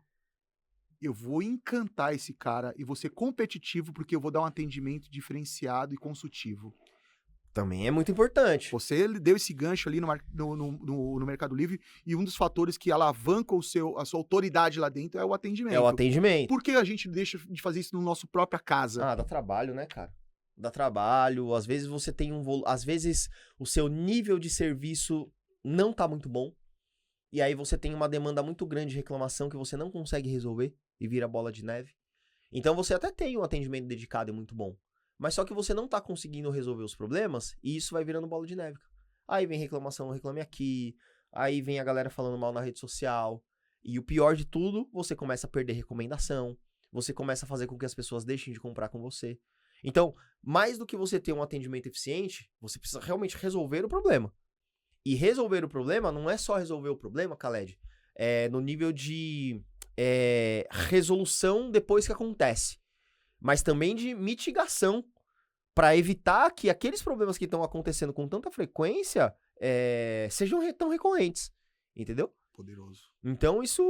eu vou encantar esse cara e vou ser competitivo porque eu vou dar um atendimento diferenciado e consultivo. Também é muito importante. Você deu esse gancho ali no Mercado Livre e um dos fatores que alavanca a sua autoridade lá dentro é o atendimento. É o atendimento. Por que a gente deixa de fazer isso na nossa própria casa? Dá trabalho, né, cara? Dá trabalho, às vezes você tem às vezes o seu nível de serviço não tá muito bom. E aí você tem uma demanda muito grande de reclamação que você não consegue resolver e vira bola de neve. Então você até tem um atendimento dedicado e muito bom. Mas só que você não tá conseguindo resolver os problemas e isso vai virando bola de neve. Aí vem reclamação, reclame aqui. Aí vem a galera falando mal na rede social. E o pior de tudo, você começa a perder recomendação. Você começa a fazer com que as pessoas deixem de comprar com você. Então, mais do que você ter um atendimento eficiente, você precisa realmente resolver o problema. E resolver o problema não é só resolver o problema, Khaled. É no nível de resolução depois que acontece. Mas também de mitigação para evitar que aqueles problemas que estão acontecendo com tanta frequência sejam tão recorrentes. Entendeu? Poderoso. Então isso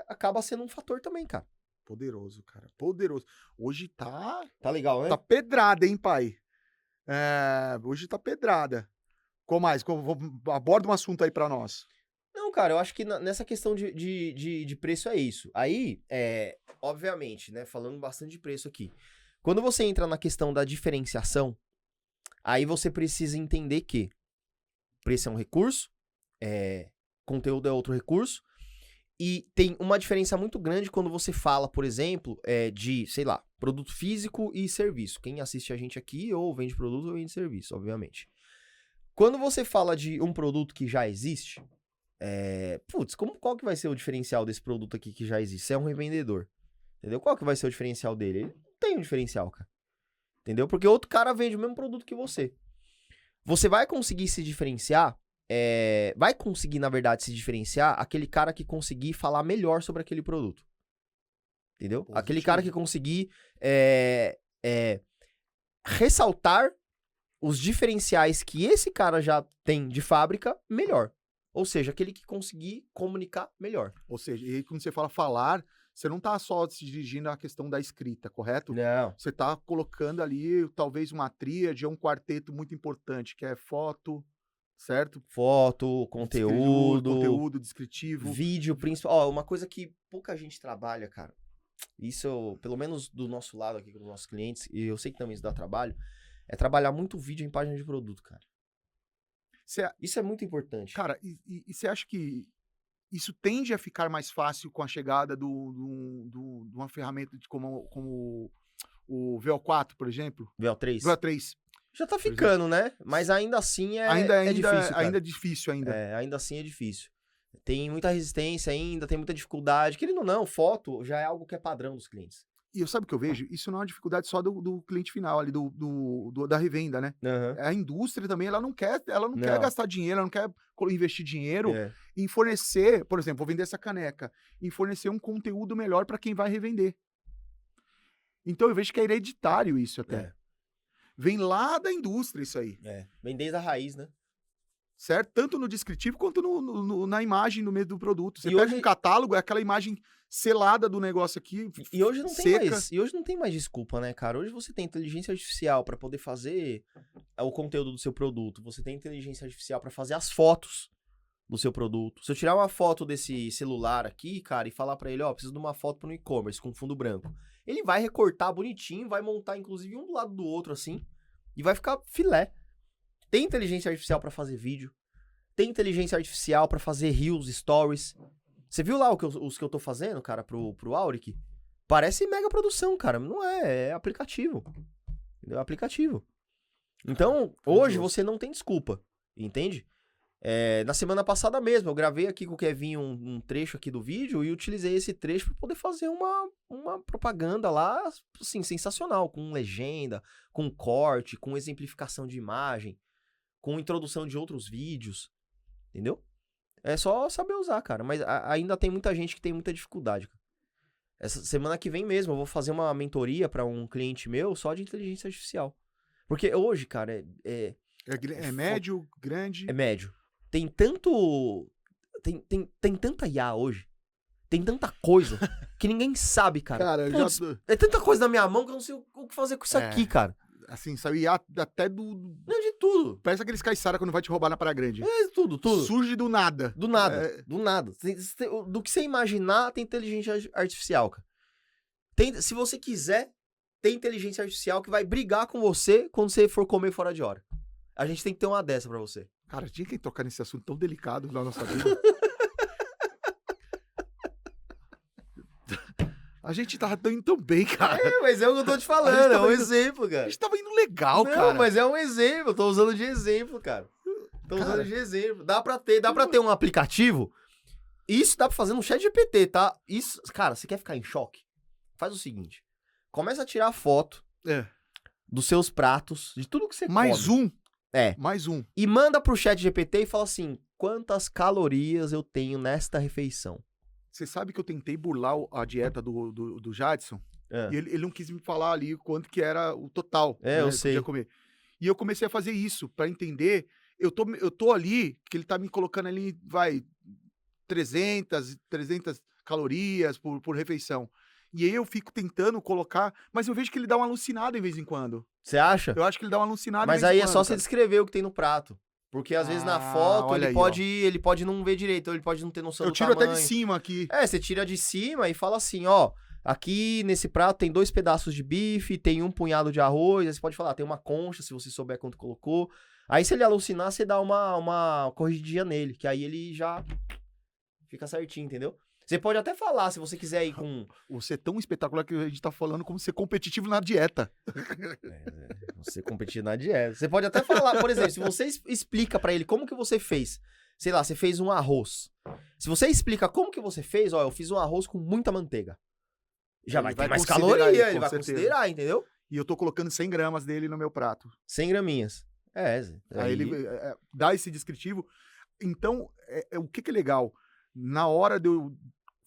acaba sendo um fator também, cara. Poderoso, cara. Poderoso. Hoje tá... Tá legal, né? Tá pedrada, hein, pai? Hoje tá pedrada. Qual mais? Aborda um assunto aí pra nós. Não, cara, eu acho que nessa questão de preço é isso. Aí, obviamente, né, falando bastante de preço aqui. Quando você entra na questão da diferenciação, aí você precisa entender que preço é um recurso, conteúdo é outro recurso, e tem uma diferença muito grande quando você fala, por exemplo, de, sei lá, produto físico e serviço. Quem assiste a gente aqui ou vende produto ou vende serviço, obviamente. Quando você fala de um produto que já existe, qual que vai ser o diferencial desse produto aqui que já existe? Você é um revendedor, entendeu? Qual que vai ser o diferencial dele? Ele não tem um diferencial, cara. Entendeu? Porque outro cara vende o mesmo produto que você. Você vai conseguir se diferenciar, vai conseguir, na verdade, se diferenciar aquele cara que conseguir falar melhor sobre aquele produto. Entendeu? Positivo. Aquele cara que conseguir ressaltar os diferenciais que esse cara já tem de fábrica melhor. Ou seja, aquele que conseguir comunicar melhor. Ou seja, e aí quando você fala falar, você não tá só se dirigindo à questão da escrita, correto? Não. Você tá colocando ali talvez uma tríade ou um quarteto muito importante, que é foto, certo? Foto, Conteúdo descritivo. vídeo principal. Ó, uma coisa que pouca gente trabalha, cara. Isso, pelo menos do nosso lado aqui com os nossos clientes, e eu sei que também isso dá trabalho, é trabalhar muito vídeo em página de produto, cara. Isso é muito importante. Cara, e você acha que isso tende a ficar mais fácil com a chegada de uma ferramenta como o VO4, por exemplo? VO3? VO3. Já tá ficando, né? Mas ainda assim é difícil, cara. Ainda é difícil ainda. Ainda assim é difícil. Tem muita resistência ainda, tem muita dificuldade. Querendo ou não, foto já é algo que é padrão dos clientes. E eu sabe o que eu vejo? Isso não é uma dificuldade só do cliente final, ali, da revenda, né? Uhum. A indústria também, ela não quer gastar dinheiro, ela não quer investir dinheiro em fornecer, por exemplo, vou vender essa caneca, em fornecer um conteúdo melhor para quem vai revender. Então eu vejo que é hereditário isso até. Vem lá da indústria isso aí. Vem desde a raiz, né? Certo? Tanto no descritivo quanto na imagem do meio do produto. Você E pega hoje- um catálogo, é aquela imagem selada do negócio aqui, E hoje não tem seca. mais. E hoje não tem mais desculpa, né, cara? Hoje você tem inteligência artificial para poder fazer o conteúdo do seu produto. Você tem inteligência artificial para fazer as fotos do seu produto. Se eu tirar uma foto desse celular aqui, cara, e falar para ele, ó, preciso de uma foto para no e-commerce com fundo branco. Ele vai recortar bonitinho, vai montar inclusive um do lado do outro assim, e vai ficar filé. Tem inteligência artificial para fazer vídeo. Tem inteligência artificial para fazer reels, stories. Você viu lá os que eu tô fazendo, cara, pro Auric? Parece mega produção, cara. Não é aplicativo. Entendeu? É aplicativo. Então, hoje você não tem desculpa, entende? Na semana passada mesmo, eu gravei aqui com o Kevin um trecho aqui do vídeo e utilizei esse trecho para poder fazer uma propaganda lá, assim, sensacional, com legenda, com corte, com exemplificação de imagem, com introdução de outros vídeos, entendeu? É só saber usar, cara, mas ainda tem muita gente que tem muita dificuldade. Essa semana que vem mesmo eu vou fazer uma mentoria para um cliente meu só de inteligência artificial. Porque hoje, cara, É médio, grande. é médio. Tem tanto. Tem tanta IA hoje. Tem tanta coisa que ninguém sabe, cara. Cara, eu Putz, já... é tanta coisa na minha mão que eu não sei o que fazer com isso aqui, cara. Assim, sabe, até Não, de tudo. Parece aqueles caiçara quando vai te roubar na Praia Grande. Tudo. Surge do nada. Do nada, do nada. Do que você imaginar, tem inteligência artificial, cara. Se você quiser, tem inteligência artificial que vai brigar com você quando você for comer fora de hora. A gente tem que ter uma dessa pra você. Cara, tinha que tocar nesse assunto tão delicado na nossa vida. A gente tava indo tão bem, cara. Mas é o que eu tô te falando, é um exemplo, A cara. gente tava indo legal, Não, cara. mas é um exemplo, eu tô usando de exemplo, cara. Usando de exemplo. Dá pra ter um aplicativo. Isso dá pra fazer no ChatGPT, tá? Isso, cara, você quer ficar em choque? Faz o seguinte. Começa a tirar foto dos seus pratos, de tudo que você Mais come. um. Mais um. E manda pro ChatGPT e fala assim, quantas calorias eu tenho nesta refeição? Você sabe que eu tentei burlar a dieta do Jadson? E ele não quis me falar ali quanto que era o total. Eu sei. Que eu comer. E eu comecei a fazer isso pra entender. Eu tô ali, que ele tá me colocando ali, 300 calorias por refeição. E aí eu fico tentando colocar, mas eu vejo que ele dá uma alucinada de vez em quando. Você acha? Eu acho que ele dá uma alucinada Mas de vez aí em é quando, só você cara. descrever o que tem no prato. Porque às vezes na foto olha ele pode não ver direito, ou ele pode não ter noção Eu do tiro tamanho. até de cima aqui. Você tira de cima e fala assim, ó, aqui nesse prato tem 2 pedaços de bife, tem um punhado de arroz, aí você pode falar, tem uma concha, se você souber quanto colocou. Aí se ele alucinar, você dá uma corrigidinha nele, que aí ele já fica certinho, entendeu? Você pode até falar, se você quiser ir com... Você é tão espetacular que a gente tá falando como ser competitivo na dieta. Você competir na dieta. Você pode até falar, por exemplo, se você explica pra ele como que você fez, sei lá, você fez um arroz. Se você explica como que você fez, ó, eu fiz um arroz com muita manteiga. Já vai ter mais caloria, ele vai considerar, entendeu? E eu tô colocando 100 gramas dele no meu prato. 100 graminhas. Aí ele dá esse descritivo. Então, o que é legal? Na hora de eu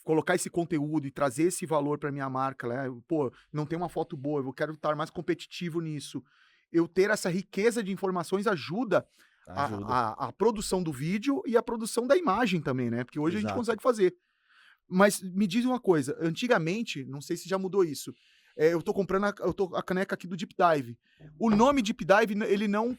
colocar esse conteúdo e trazer esse valor para minha marca, né? Pô, não tem uma foto boa, eu quero estar mais competitivo nisso. eu ter essa riqueza de informações ajuda a produção do vídeo e a produção da imagem também, né? Porque hoje a gente consegue fazer. Mas me diz uma coisa, antigamente, não sei se já mudou isso, eu tô comprando a caneca aqui do Deep Dive. O nome Deep Dive, ele não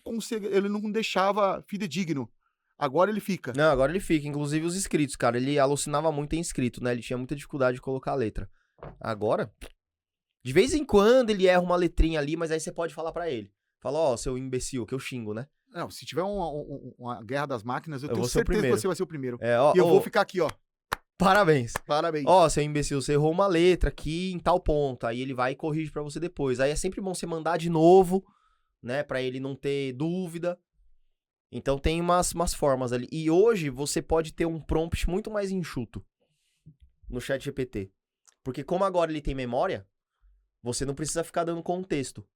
deixava fidedigno. Agora ele fica. Não, agora ele fica. Inclusive os inscritos, cara. Ele alucinava muito em inscrito, né? Ele tinha muita dificuldade de colocar a letra. Agora, de vez em quando ele erra uma letrinha ali, mas aí você pode falar pra ele. Fala, ó, seu imbecil, que eu xingo, né? Não, se tiver uma guerra das máquinas, eu tenho vou ser o certeza que primeiro. você vai ser o primeiro. Ó, E eu vou ficar aqui, ó. Parabéns. Parabéns. Ó, seu imbecil, você errou uma letra aqui em tal ponto. Aí ele vai e corrige pra você depois. Aí é sempre bom você mandar de novo, né? Pra ele não ter dúvida. Então tem umas formas ali. E hoje você pode ter um prompt muito mais enxuto no ChatGPT. Porque como agora ele tem memória, você não precisa ficar dando contexto.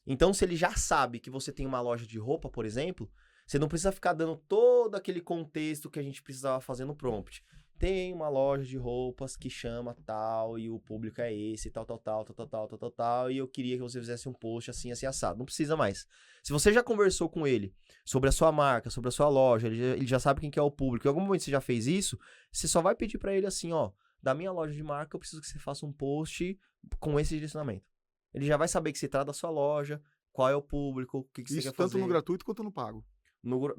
Então se ele já sabe que você tem uma loja de roupa, por exemplo, você não precisa ficar dando todo aquele contexto que a gente precisava fazer no prompt. Tem uma loja de roupas que chama tal, e o público é esse, tal, e eu queria que você fizesse um post assim, assim, assado. Não precisa mais. Se você já conversou com ele sobre a sua marca, sobre a sua loja, ele já sabe quem que é o público, em algum momento você já fez isso, você só vai pedir pra ele assim, ó, da minha loja de marca eu preciso que você faça um post com esse direcionamento. Ele já vai saber que se trata da sua loja, qual é o público, o que você quer fazer. Isso tanto no gratuito quanto no pago.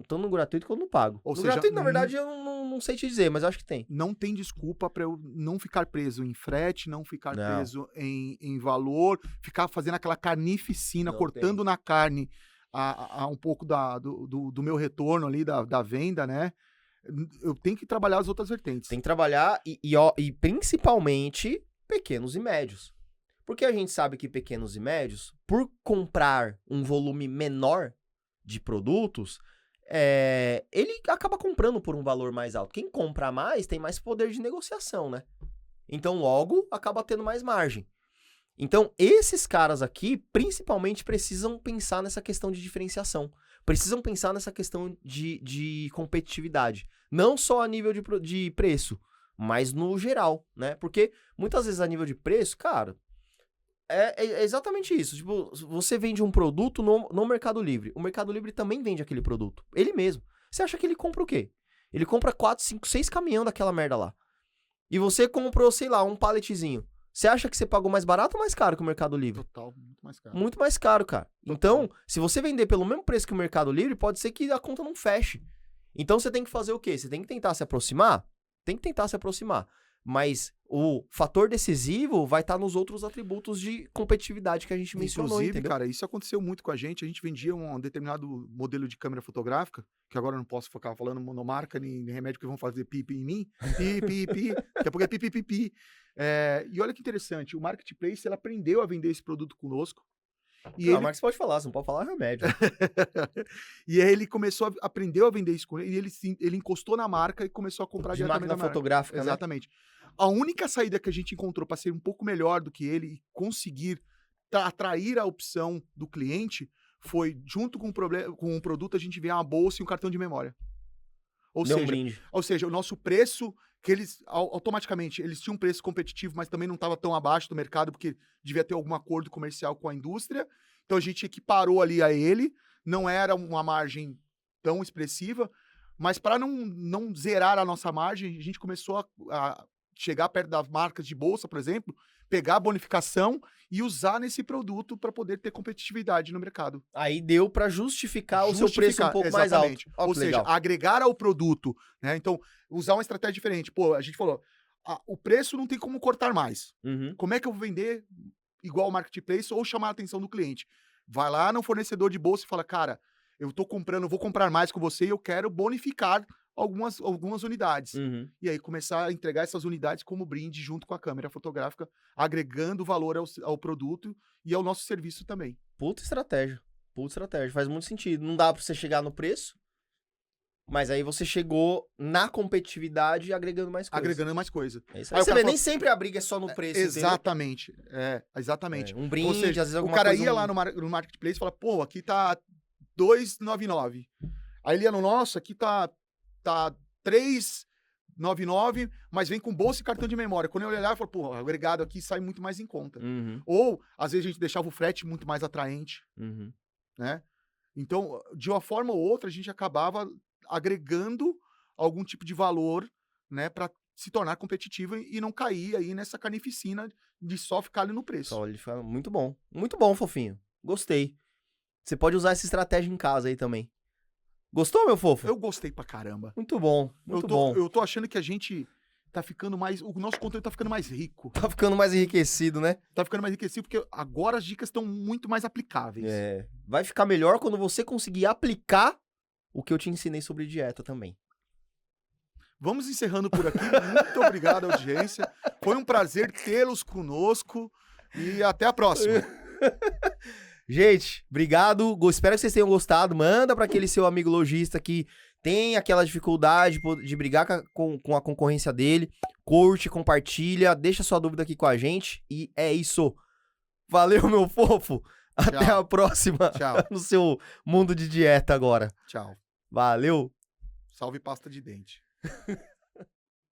Tanto no gratuito quanto no pago. Ou no seja, gratuito, na verdade, eu não sei te dizer, mas eu acho que tem. Não tem desculpa pra eu não ficar preso em frete, não ficar preso em valor, ficar fazendo aquela carnificina, cortando na carne um pouco do meu retorno ali, da venda, né? Eu tenho que trabalhar as outras vertentes. Tem que trabalhar e principalmente pequenos e médios. Porque a gente sabe que pequenos e médios, por comprar um volume menor de produtos, ele acaba comprando por um valor mais alto. Quem compra mais tem mais poder de negociação, né? Então, logo, acaba tendo mais margem. Então, esses caras aqui, principalmente, precisam pensar nessa questão de diferenciação. Precisam pensar nessa questão de competitividade. Não só a nível de preço, mas no geral, né? Porque, muitas vezes, a nível de preço, cara... É exatamente isso. Tipo, você vende um produto no Mercado Livre. O Mercado Livre também vende aquele produto. Ele mesmo. Você acha que ele compra o quê? Ele compra 4, 5, 6 caminhão daquela merda lá. E você comprou, sei lá, um paletzinho. Você acha que você pagou mais barato ou mais caro que o Mercado Livre? Total, muito mais caro. Muito mais caro, cara. Total. Então, se você vender pelo mesmo preço que o Mercado Livre, pode ser que a conta não feche. Então, você tem que fazer o quê? Você tem que tentar se aproximar? Tem que tentar se aproximar. Mas o fator decisivo vai estar nos outros atributos de competitividade que a gente mencionou, Inclusive, entendeu? cara, isso aconteceu muito com a gente. A gente vendia um determinado modelo de câmera fotográfica, que agora eu não posso ficar falando monomarca, nem remédio que vão fazer pipi em mim. Pi. Daqui a pouco é pipi. E olha que interessante, o Marketplace, ele aprendeu a vender esse produto conosco. E Não, mas você pode falar, você não pode falar remédio. E aí ele aprendeu a vender isso com ele, e ele encostou na marca e começou a comprar De diretamente máquina da marca. fotográfica, né? Exatamente. A única saída que a gente encontrou para ser um pouco melhor do que ele e conseguir atrair a opção do cliente foi, junto com o produto, a gente vê uma bolsa e um cartão de memória. Ou Deu um brinde. seja, o nosso preço, que eles automaticamente, eles tinham um preço competitivo, mas também não estava tão abaixo do mercado, porque devia ter algum acordo comercial com a indústria. Então a gente equiparou ali a ele, não era uma margem tão expressiva, mas para não zerar a nossa margem, a gente começou a chegar perto das marcas de bolsa, por exemplo, pegar a bonificação e usar nesse produto para poder ter competitividade no mercado. Aí deu para justificar o seu preço um pouco mais alto. Ó, Ou seja, agregar ao produto, né? Então, usar uma estratégia diferente. Pô, a gente falou, o preço não tem como cortar mais. Uhum. Como é que eu vou vender igual o Marketplace ou chamar a atenção do cliente? Vai lá no fornecedor de bolsa e fala, cara, eu tô comprando, vou comprar mais com você e eu quero bonificar algumas unidades. Uhum. E aí começar a entregar essas unidades como brinde junto com a câmera fotográfica, agregando valor ao produto e ao nosso serviço também. Puta estratégia. Faz muito sentido. Não dá pra você chegar no preço, mas aí você chegou na competitividade agregando mais coisa. Agregando mais coisa. É isso aí. Você vê, nem sempre a briga é só no preço. Exatamente. Exatamente. Um brinde, ou seja, às vezes alguma o cara coisa... ia lá no Marketplace e fala, pô, aqui tá 2,99. Aí ele ia no nosso, aqui tá 3,99, mas vem com bolsa e cartão de memória. Quando eu olhar, eu falo, pô, o agregado aqui sai muito mais em conta. Uhum. Ou, às vezes, a gente deixava o frete muito mais atraente. Uhum. né? Então, de uma forma ou outra, a gente acabava agregando algum tipo de valor, né, para se tornar competitivo e não cair aí nessa carnificina de só ficar ali no preço. Só ele fica muito bom. Muito bom, fofinho. Gostei. Você pode usar essa estratégia em casa aí também. Gostou, meu fofo? Eu gostei pra caramba. Muito bom, muito bom. Eu tô achando que a gente tá ficando mais... O nosso conteúdo tá ficando mais rico. Tá ficando mais enriquecido, né? Tá ficando mais enriquecido porque agora as dicas estão muito mais aplicáveis. É. Vai ficar melhor quando você conseguir aplicar o que eu te ensinei sobre dieta também. Vamos encerrando por aqui. Muito obrigado, audiência. Foi um prazer tê-los conosco e até a próxima. Gente, obrigado. Espero que vocês tenham gostado. Manda para aquele seu amigo lojista que tem aquela dificuldade de brigar com a concorrência dele. Curte, compartilha, deixa sua dúvida aqui com a gente. E é isso. Valeu, meu fofo. Até Tchau. a próxima. Tchau. No seu mundo de dieta agora. Tchau. Valeu. Salve pasta de dente.